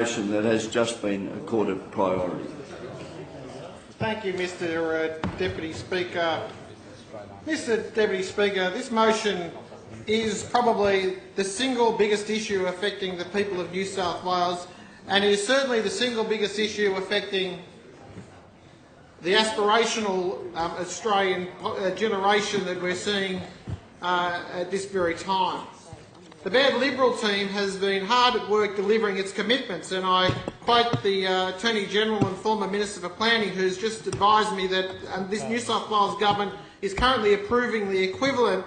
that has just been accorded priority. Thank you, Mr Deputy Speaker. Mr Deputy Speaker, this motion is probably the single biggest issue affecting the people of New South Wales, and it is certainly the single biggest issue affecting the aspirational Australian generation that we're seeing at this very time. The bad Liberal team has been hard at work delivering its commitments, and I quote the Attorney-General and former Minister for Planning, who's just advised me that this New South Wales government is currently approving the equivalent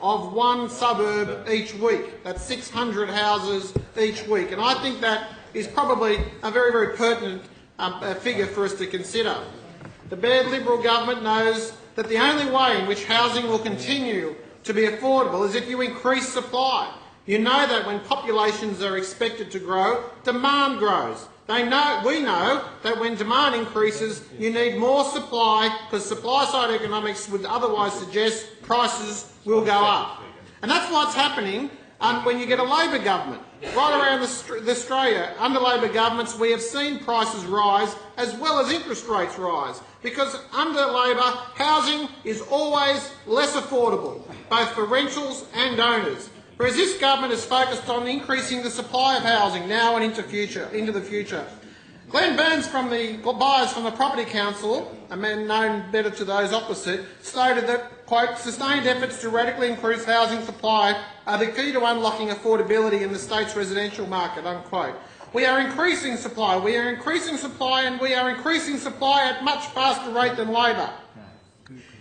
of one suburb each week. That's 600 houses each week, and I think that is probably a very, very pertinent figure for us to consider. The bad Liberal government knows that the only way in which housing will continue to be affordable is if you increase supply. You know that when populations are expected to grow, demand grows. We know that when demand increases, you need more supply, because supply-side economics would otherwise suggest prices will go up. And that's what's happening when you get a Labor government. Right around Australia, under Labor governments, we have seen prices rise as well as interest rates rise, because under Labor, housing is always less affordable, both for rentals and owners. Whereas this government is focused on increasing the supply of housing now and into the future. Glenn Burns from the buyers from the Property Council, a man known better to those opposite, stated that, quote, "Sustained efforts to radically increase housing supply are the key to unlocking affordability in the state's residential market," unquote. We are increasing supply, and we are increasing supply at much faster rate than Labor.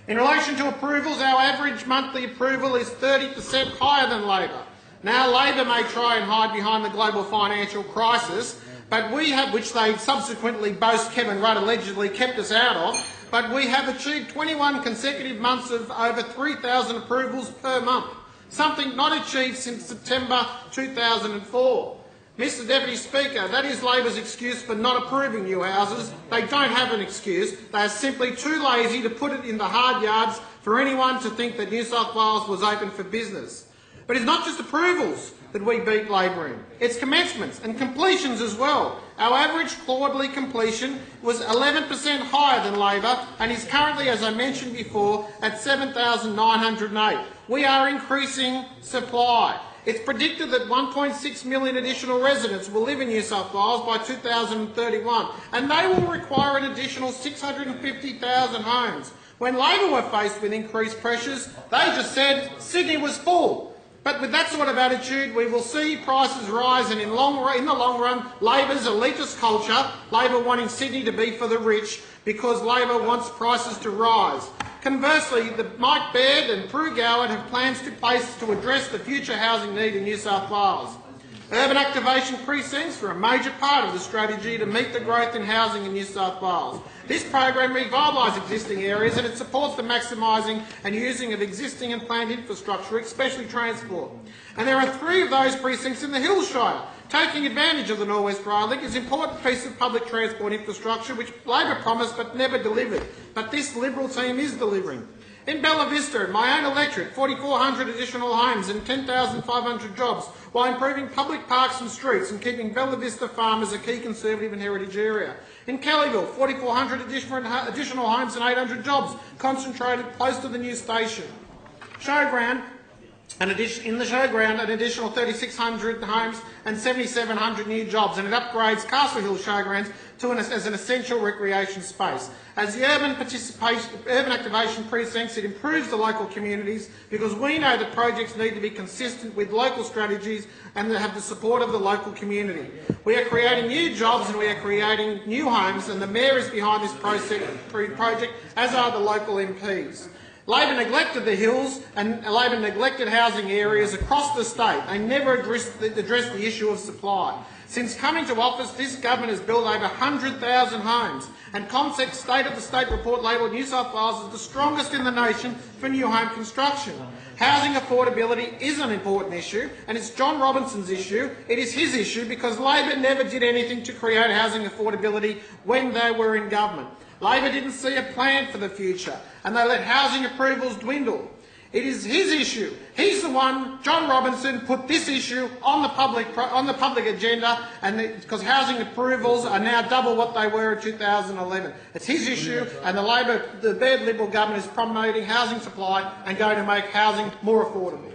In relation to approvals, our average monthly approval is 30% higher than Labor. Now, Labor may try and hide behind the global financial crisis, but we have, which they subsequently boast Kevin Rudd allegedly kept us out of, but we have achieved 21 consecutive months of over 3,000 approvals per month, something not achieved since September 2004. Mr Deputy Speaker, that is Labor's excuse for not approving new houses. They don't have an excuse. They are simply too lazy to put it in the hard yards for anyone to think that New South Wales was open for business. But it's not just approvals that we beat Labor in. It's commencements and completions as well. Our average quarterly completion was 11% higher than Labor and is currently, as I mentioned before, at 7,908. We are increasing supply. It's predicted that 1.6 million additional residents will live in New South Wales by 2031, and they will require an additional 650,000 homes. When Labor were faced with increased pressures, they just said Sydney was full. But with that sort of attitude, we will see prices rise, and in the long run, Labor's elitist culture, Labor wanting Sydney to be for the rich because Labor wants prices to rise. Conversely, Mike Baird and Prue Goward have plans in place to address the future housing need in New South Wales. Urban activation precincts are a major part of the strategy to meet the growth in housing in New South Wales. This program revitalises existing areas, and it supports the maximising and using of existing and planned infrastructure, especially transport. And there are 3 of those precincts in the Hills Shire. Taking advantage of the North West Rail Link is an important piece of public transport infrastructure which Labor promised but never delivered. But this Liberal team is delivering. In Bella Vista, my own electorate, 4,400 additional homes and 10,500 jobs, while improving public parks and streets and keeping Bella Vista Farm as a key Conservative and heritage area. In Kellyville, 4,400 additional homes and 800 jobs, concentrated close to the new station. Showground, in the Showground, an additional 3,600 homes and 7,700 new jobs, and it upgrades Castle Hill Showgrounds as an essential recreation space. As the urban activation precincts, it improves the local communities because we know that projects need to be consistent with local strategies and have the support of the local community. We are creating new jobs and we are creating new homes, and the Mayor is behind this project, as are the local MPs. Labor neglected the hills and Labor neglected housing areas across the state. They never addressed the issue of supply. Since coming to office, this government has built over 100,000 homes, and CommSec's State of the State report labelled New South Wales as the strongest in the nation for new home construction. Housing affordability is an important issue, and it's John Robinson's issue. It is his issue because Labor never did anything to create housing affordability when they were in government. Labor didn't see a plan for the future, and they let housing approvals dwindle. It is his issue. He's the one, John Robinson, put this issue on the public agenda, and because housing approvals are now double what they were in 2011. It's his issue, and the Baird Liberal government is promoting housing supply and going to make housing more affordable.